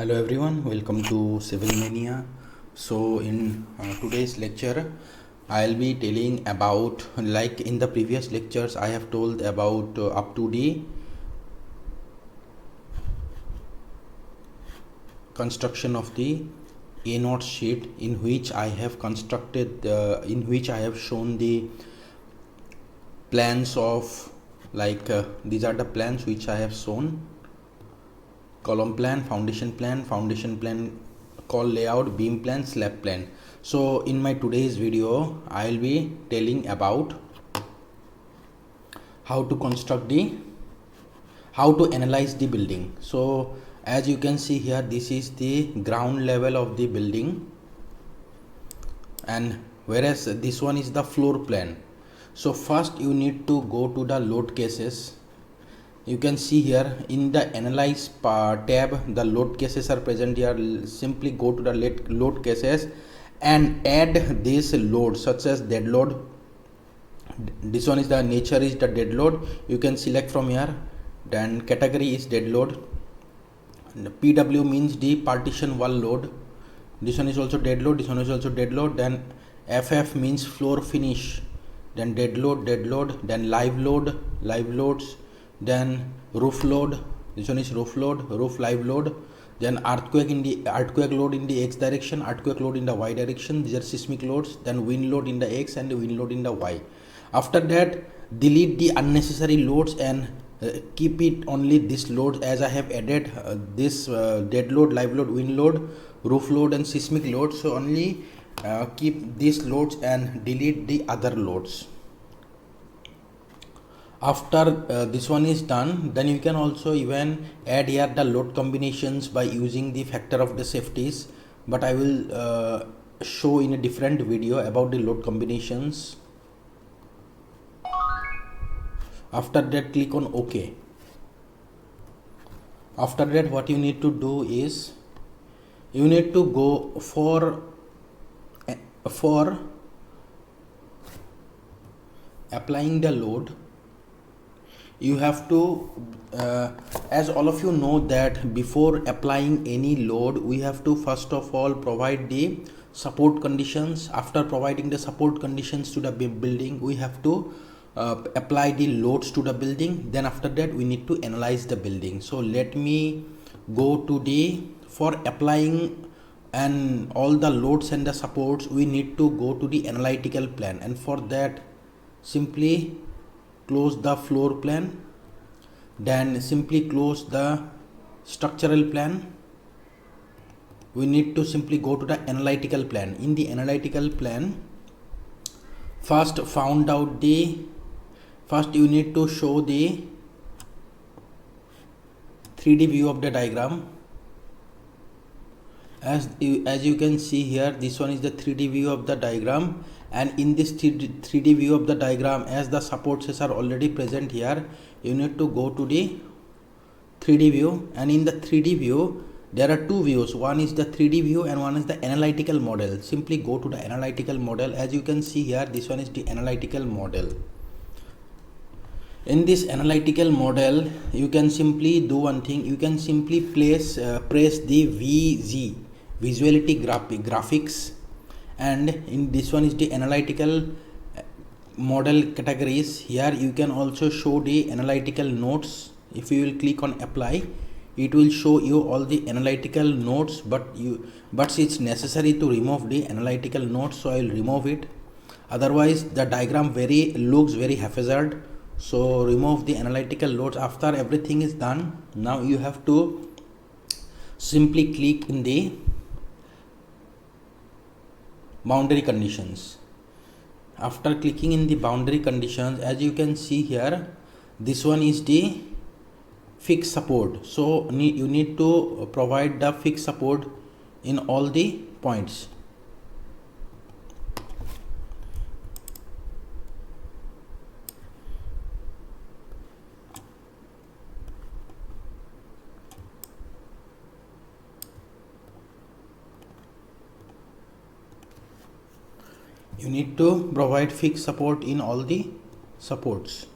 Hello everyone, welcome to Civil Mania. So in today's lecture I'll be telling about, like in the previous lectures I have told about up to the construction of the A0 sheet, in which I have constructed in which I have shown the plans of, these are the plans which I have shown: column plan, foundation plan, call layout, beam plan, slab plan. So in my today's video I'll be telling about how to construct the how to analyze the building. So as you can see here, this is the ground level of the building, and whereas this one is the floor plan. So first you need to go to the load cases. You can see here in the Analyze tab the load cases are present here. Simply go to the load cases and add this load, such as dead load. This one is the nature is the dead load. You can select from here. Then category is dead load. And PW means the partition wall load. This one is also dead load. This one is also dead load. Then FF means floor finish. Then dead load. Then live loads. Then roof load. This one is roof load, roof live load. Then earthquake load in the X direction, earthquake load in the Y direction. These are seismic loads. Then wind load in the X and the wind load in the Y. After that, delete the unnecessary loads and keep it only this load, as I have added this dead load, live load, wind load, roof load and seismic load. So only keep these loads and delete the other loads. After this one is done, then you can also even add here the load combinations by using the factor of the safeties, but I will show in a different video about the load combinations. After that, click on OK. After that, what you need to do is you need to go for applying the load. You have to as all of you know that before applying any load, we have to first of all provide the support conditions. After providing the support conditions to the building, we have to apply the loads to the building. Then after that, we need to analyze the building. So let me go to the, for applying and all the loads and the supports, we need to go to the analytical plan, and for that simply close the floor plan, then simply close the structural plan. We need to simply go to the analytical plan. In the analytical plan, first you need to show the 3D view of the diagram. As you can see here, this one is the 3D view of the diagram, and in this 3D view of the diagram, as the supports are already present here, you need to go to the 3D view, and in the 3D view there are two views. One is the 3D view and one is the analytical model. Simply go to the analytical model. As you can see here, this one is the analytical model. In this analytical model, you can simply do one thing. You can simply press the VG, visuality graphics, and in this one is the analytical model categories. Here you can also show the analytical notes. If you will click on apply, it will show you all the analytical notes, but it's necessary to remove the analytical notes, so I will remove it. Otherwise the diagram looks very haphazard. So remove the analytical loads. After everything is done, now you have to simply click in the boundary conditions. After clicking in the boundary conditions, as you can see here, this one is the fixed support. So you need to provide the fixed support in all the points. You need to provide fixed support in all the supports.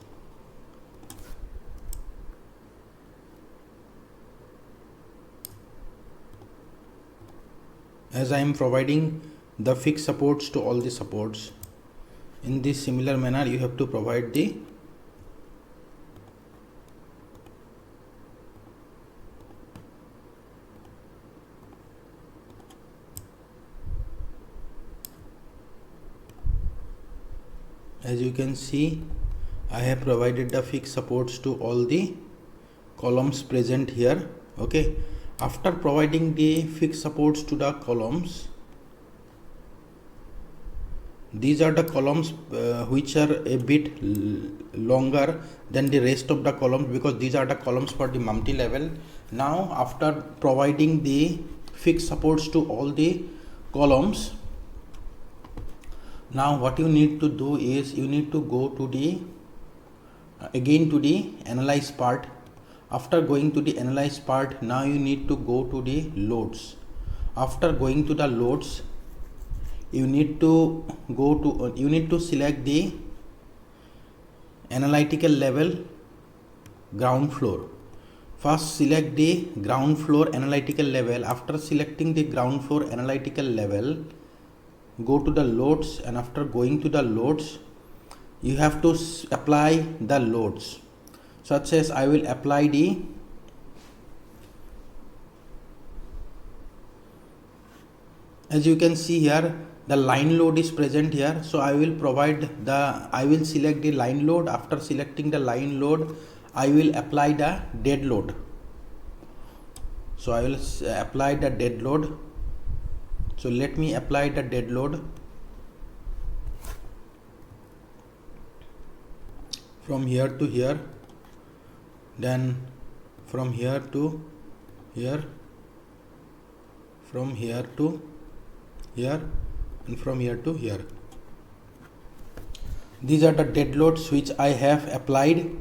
as I am providing the fixed supports to all the supports. In this similar manner you have to provide the as you can see I have provided the fixed supports to all the columns present here. Okay, after providing the fixed supports to the columns, these are the columns which are a bit longer than the rest of the columns, because these are the columns for the multi level. Now after providing the fixed supports to all the columns, now what you need to do is you need to go to the again to the analyze part. After going to the analyze part, now you need to go to the loads. After going to the loads, you need to select the analytical level ground floor. First select the ground floor analytical level. After selecting the ground floor analytical level, go to the loads, and after going to the loads, you have to apply the loads, such as I will apply the as you can see here the line load is present here, so I will select the line load. After selecting the line load, I will apply the dead load. So I will apply the dead load. So let me apply the dead load from here to here, then from here to here, from here to here, and from here to here. These are the dead loads which I have applied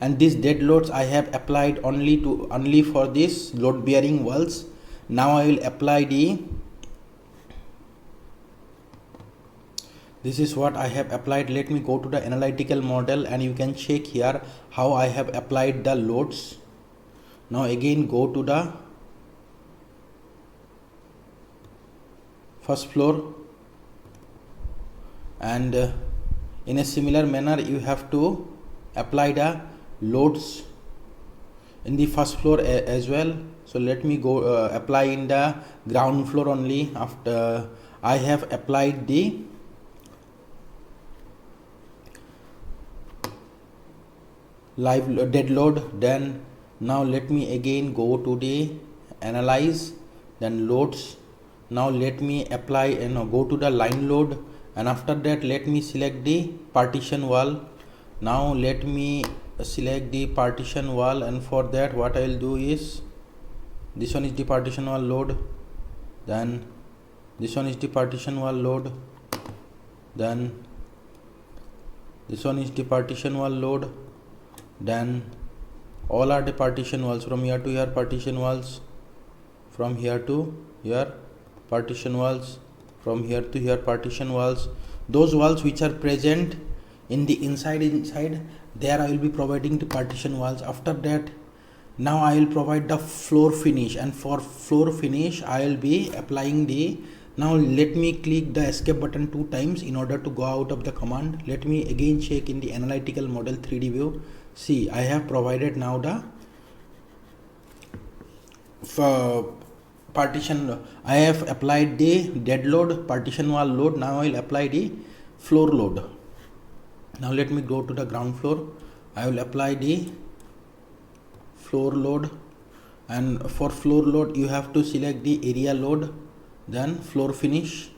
and these dead loads I have applied only for this load bearing walls. Now I will apply this is what I have applied. Let me go to the analytical model and you can check here how I have applied the loads. Now again go to the first floor, and in a similar manner you have to apply the loads in the first floor as well. So let me go apply in the ground floor only. After I have applied the live dead load, then now let me again go to the analyze, then loads. Now let me apply and go to the line load, and after that let me select the partition wall. Now let me select the partition wall, and for that what I will do is this one is the partition wall load, then this one is the partition wall load, then this one is the partition wall load, then all are the partition walls from here to here, partition walls from here to here, partition walls from here to here, partition walls. Those walls which are present in the inside there I will be providing the partition walls. After that now I will provide the floor finish, and for floor finish I will be applying the now let me click the escape button 2 times in order to go out of the command. Let me again check in the analytical model 3D view. See, I have provided now the partition. I have applied the dead load, partition wall load. Now I will apply the floor load. Now let me go to the ground floor. I will apply the floor load, and for floor load you have to select the area load, then floor finish.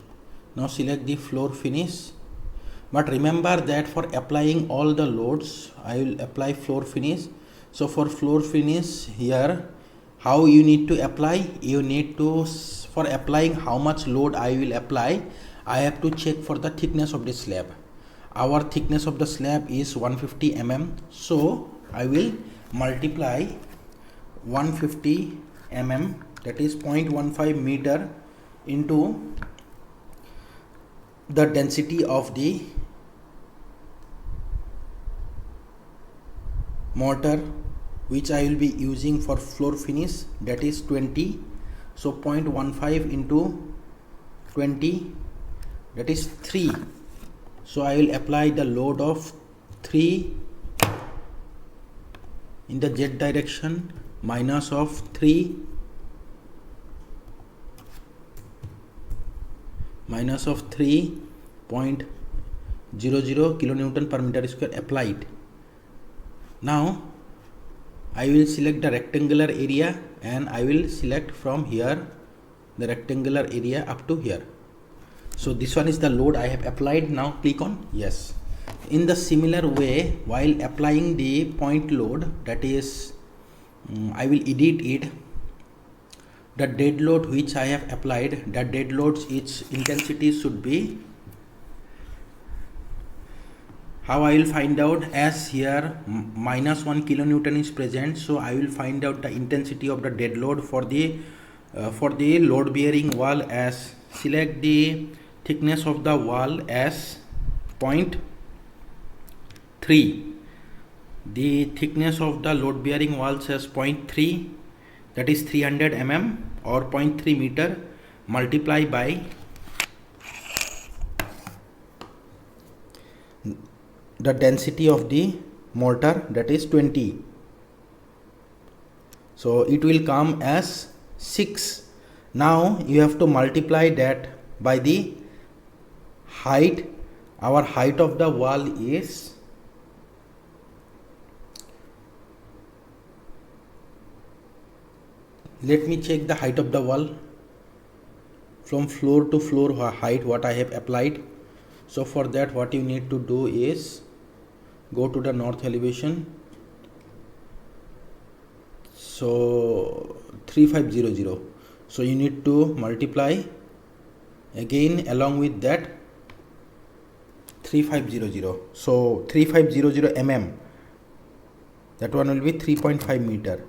Now select the floor finish, but remember that for applying all the loads I will apply floor finish. So for floor finish here, how you need to apply, you need to, for applying how much load I will apply, I have to check for the thickness of the slab. Our thickness of the slab is 150 mm, so I will multiply 150 mm, that is 0.15 meter, into the density of the mortar which I will be using for floor finish, that is 20. So 0.15 into 20, that is 3. So I will apply the load of 3 in the z direction, minus of 3 0.00 kilonewton per meter square applied. Now I will select the rectangular area and I will select from here the rectangular area up to here. So this one is the load I have applied. Now click on yes. In the similar way, while applying the point load, that is I will edit it. The dead load which I have applied, the dead load's its intensity should be, how I will find out, as here minus 1 kilonewton is present, so I will find out the intensity of the dead load for the load bearing wall, as select the thickness of the wall as 0.3. The thickness of the load bearing wall says 0.3, that is 300 mm or 0.3 meter, multiply by the density of the mortar, that is 20. So it will come as 6. Now you have to multiply that by the height. Our height of the wall is let me check the height of the wall from floor to floor height what I have applied. So for that what you need to do is go to the north elevation. So 3500. So you need to multiply again along with that 3500. So 3500 mm, that one will be 3.5 meter.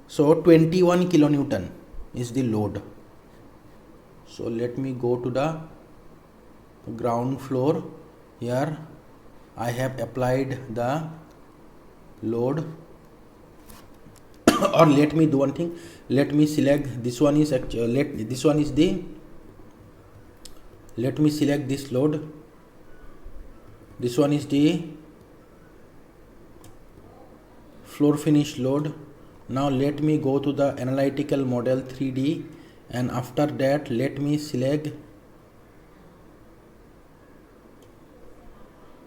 So 21 kilonewton is the load. So let me go to the ground floor. Here I have applied the load or let me do one thing, let me select this one is actually let me select this load. This one is the floor finish load. Now let me go to the analytical model 3D, and after that let me select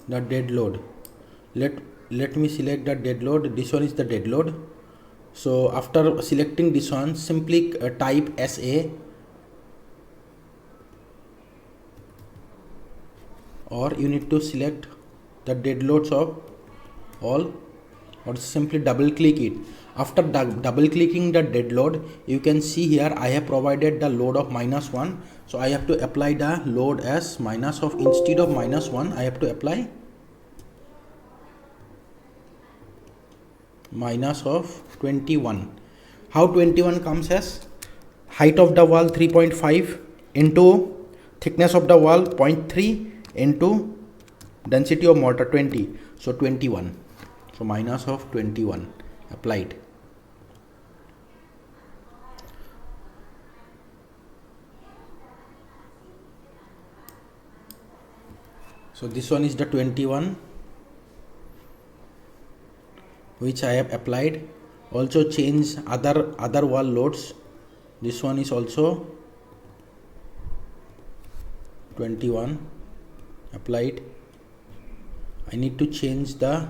the dead load. Let me select the dead load. This one is the dead load. So after selecting this one, simply type SA or you need to select the dead loads of all, or simply double click it. After double clicking the dead load, you can see here I have provided the load of -1. So I have to apply the load as minus of, instead of -1 I have to apply minus of 21. How 21 comes as? Height of the wall 3.5 into thickness of the wall 0.3 into density of mortar 20. So 21. So minus of 21 applied. So this one is the 21 which I have applied. Also change other wall loads. This one is also 21 applied. I need to change the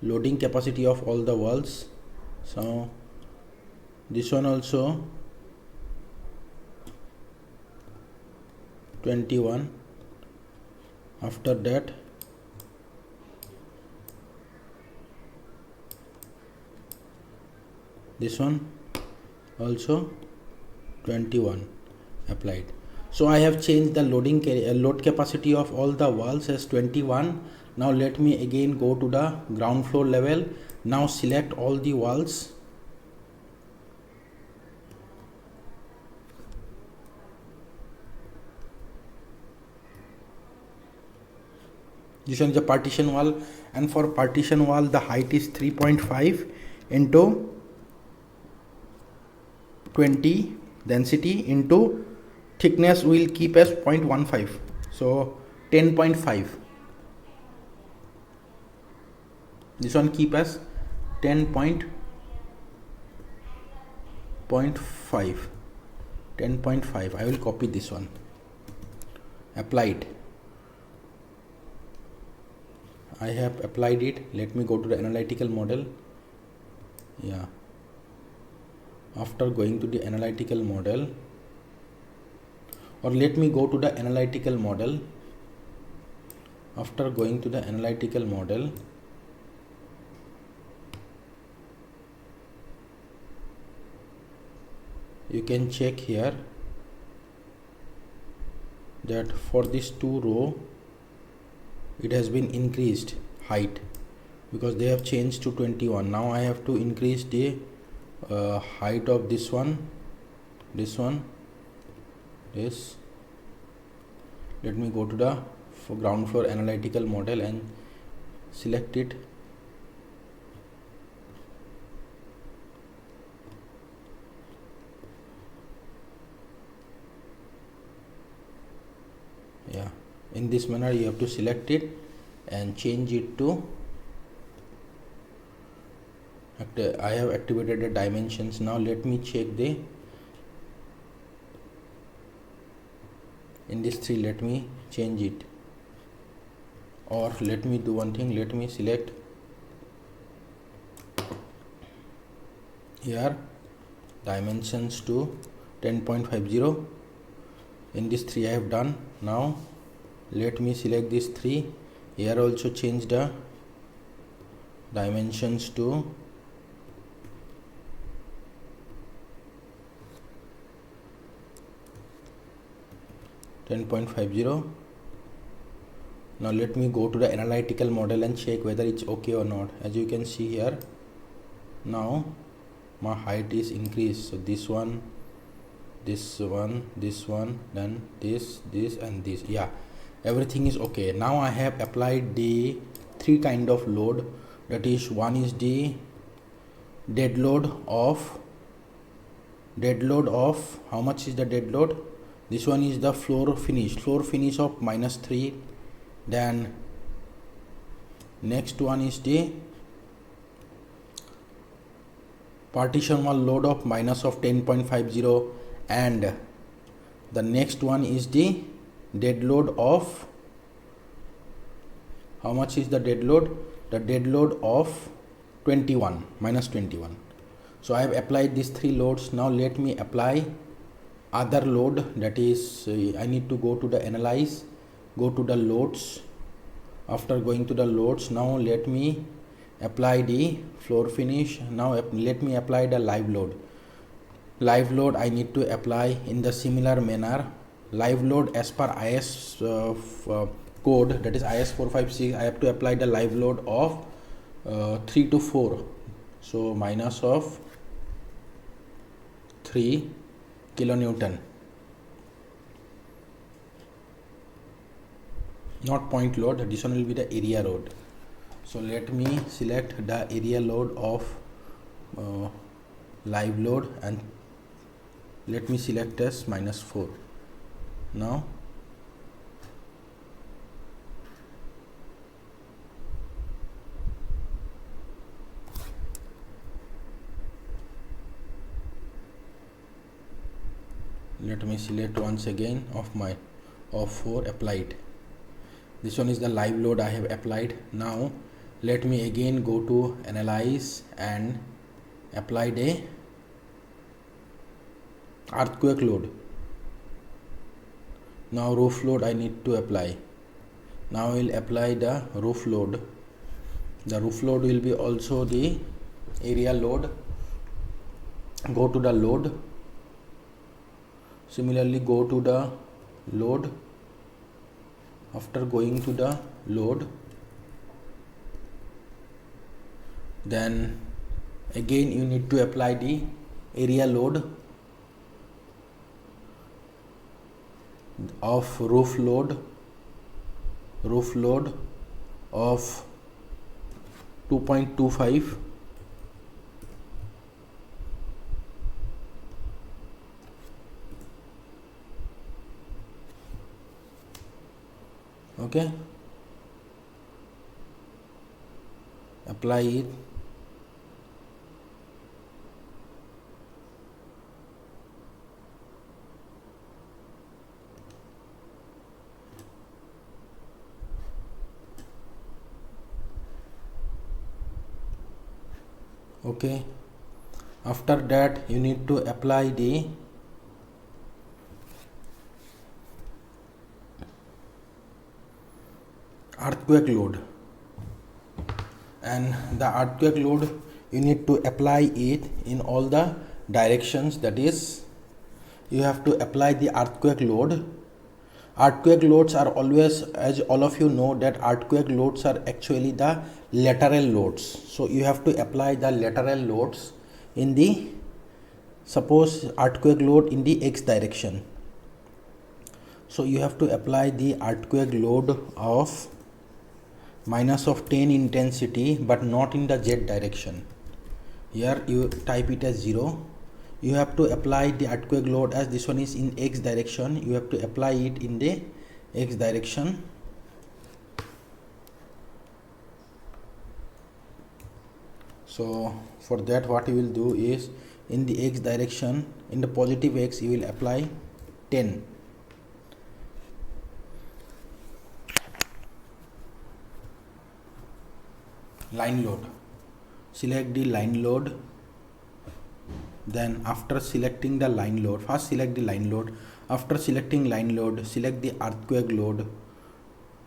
loading capacity of all the walls. So this one also 21. After that this one also 21 applied. So I have changed the load capacity of all the walls as 21. Now let me again go to the ground floor level. Now select all the walls. This one is the partition wall, and for partition wall the height is 3.5 into 20 density into thickness will keep as 0.15, so 10.5. This one keep as 10.5. 10.5. I will copy this one, applied. I have applied it. Let me go to the analytical model. Yeah, after going to the analytical model, or let me go to the analytical model. After going to the analytical model, you can check here that for this 2 row it has been increased height because they have changed to 21. Now I have to increase the height of this one, this. Let me go to the ground floor analytical model and select it. Yeah, in this manner you have to select it and change it to I have activated the dimensions. Now let me check the in this 3, let me change it, or let me do one thing, let me select here dimensions to 10.50. in this 3 I have done. Now let me select this 3, here also change the dimensions to 10.50. Now let me go to the analytical model and check whether it's okay or not. As you can see here, now my height is increased, so this one, then this, and this. Yeah, everything is okay. Now I have applied the 3 kind of load, that is, one is the dead load of how much is the dead load? This one is the floor finish of -3. Then next one is the partition wall load of minus of 10.50, and the next one is the dead load of how much is the dead load? The dead load of 21, -21. So I have applied these 3 loads. Now let me apply other load, that is I need to go to the Analyse, go to the loads. After going to the loads, now let me apply the floor finish. Now let me apply the live load. Live load I need to apply in the similar manner. Live load as per IS code, that is IS 456, I have to apply the live load of 3 to 4. So minus of 3 kilonewton, not point load, this one will be the area load. So let me select the area load of live load and let me select as -4. Now let me select once again of 4, applied. This one is the live load I have applied. Now let me again go to Analyze and apply the earthquake load. Now roof load I need to apply. Now I will apply the roof load. The roof load will be also the area load. Go to the load. Similarly, go to the load. After going to the load, then again you need to apply the area load of roof load of 2.25. Okay, apply it. Okay, after that you need to apply the earthquake load, and the earthquake load you need to apply it in all the directions. That is, you have to apply the earthquake load. Earthquake loads are always, as all of you know, that earthquake loads are actually the lateral loads. So you have to apply the lateral loads in the, suppose earthquake load in the x direction. So you have to apply the earthquake load of minus of 10 intensity, but not in the z direction. Here you type it as 0. You have to apply the earthquake load, as this one is in x direction. You have to apply it in the x direction. So for that, what you will do is, in the x direction, in the positive x, you will apply 10. Line load. Select the line load. Then after selecting the line load, first select the line load. After selecting line load, select the earthquake load.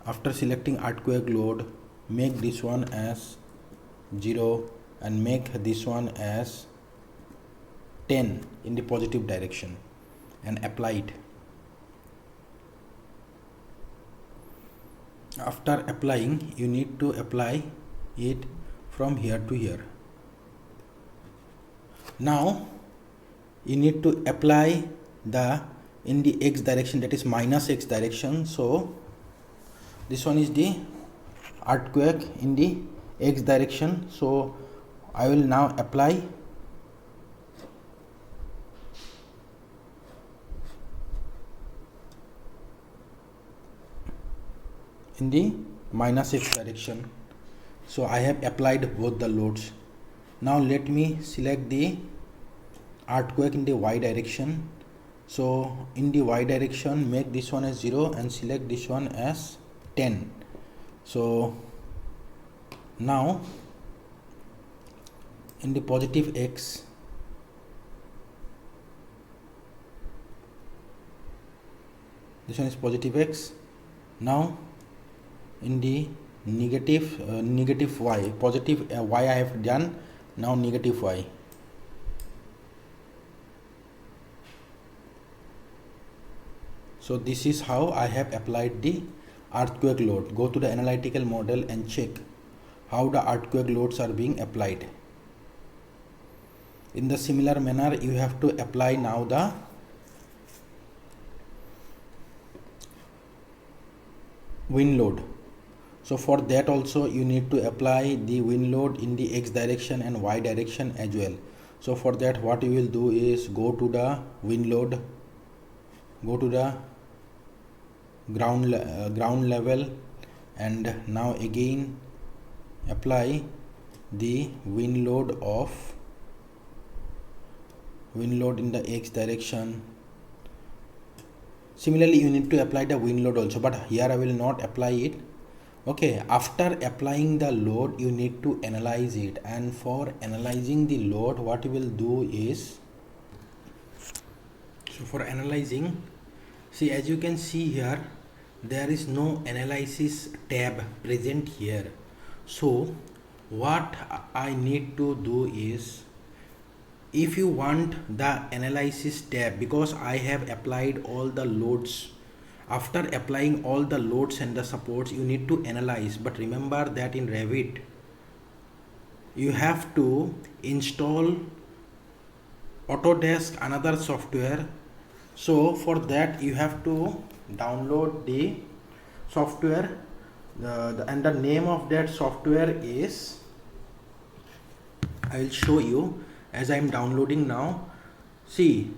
After selecting earthquake load, make this one as 0 and make this one as 10 in the positive direction, and apply it. After applying, you need to apply it from here to here. Now you need to apply the in the x direction, that is minus x direction. So this one is the earthquake in the x direction. So I will now apply in the minus x direction. So I have applied both the loads. Now let me select the earthquake in the y direction. So in the y direction, make this one as 0 and select this one as 10. So now in the positive x, this one is positive x. Now in the negative y, positive y I have done. Now negative y. So this is how I have applied the earthquake load. Go to the analytical model and check how the earthquake loads are being applied. In the similar manner, you have to apply now the wind load. So for that also you need to apply the wind load in the x direction and y direction as well. So for that, what you will do is go to the wind load, go to the ground level, and now again apply the wind load in the x direction. Similarly, you need to apply the wind load also, but here I will not apply it. Okay, after applying the load, you need to analyze it, and for analyzing the load, what you will do is, so for analyzing, see, as you can see here, there is no analysis tab present here. So what I need to do is, if you want the analysis tab, because I have applied all the loads, after applying all the loads and the supports, you need to analyze. But remember that in Revit you have to install Autodesk another software. So for that you have to download the software, and the name of that software is, I will show you as I am downloading now. See,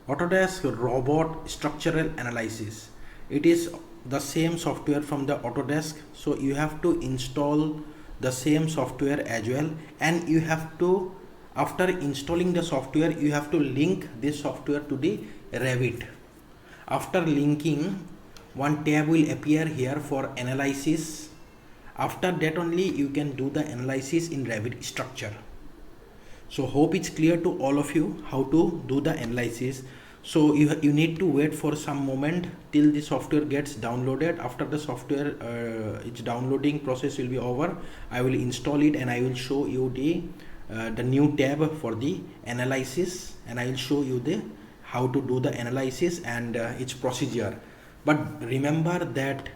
Autodesk Robot Structural Analysis. it is the same software from the Autodesk, so you have to install the same software as well, and you have to, after installing the software, you have to link this software to the Revit. After linking, one tab will appear here for analysis. After that only you can do the analysis in Revit structure. So hope it's clear to all of you how to do the analysis. So you need to wait for some moment till the software gets downloaded. After the software its downloading process will be over, I will install it and I will show you the new tab for the analysis, and I will show you the how to do the analysis and its procedure. But remember that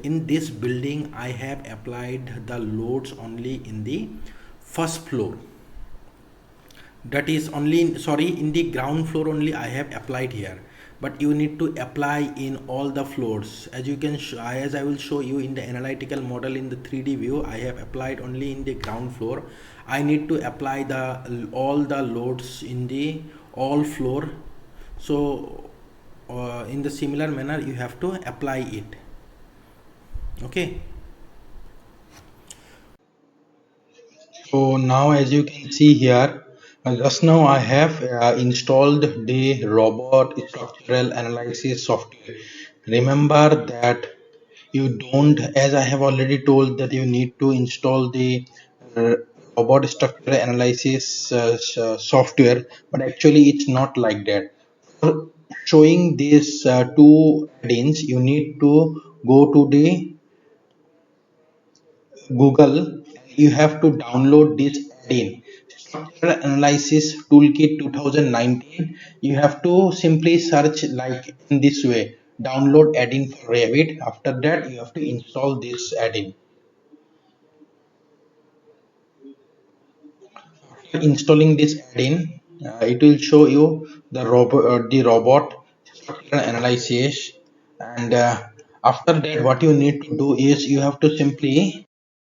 in this building I have applied the loads only in the first floor, that is only, sorry, in the ground floor only I have applied here, but you need to apply in all the floors. As you can as I will show you in the analytical model in the 3D view, I have applied only in the ground floor. I need to apply the all the loads in the all floor. So in the similar manner you have to apply it. Okay, so now as you can see here, just now I have installed the robot structural analysis software. Remember that you don't, as I have already told, that you need to install the uh, robot structural analysis software, but actually it's not like that. For showing these two add-ins, you need to go to the Google. You have to download this add-in, Structural Analysis Toolkit 2019. You have to simply search like in this way, download add-in for Revit. After that, you have to install this add-in. Installing this add-in, it will show you the robot structural analysis, and after that, what you need to do is you have to simply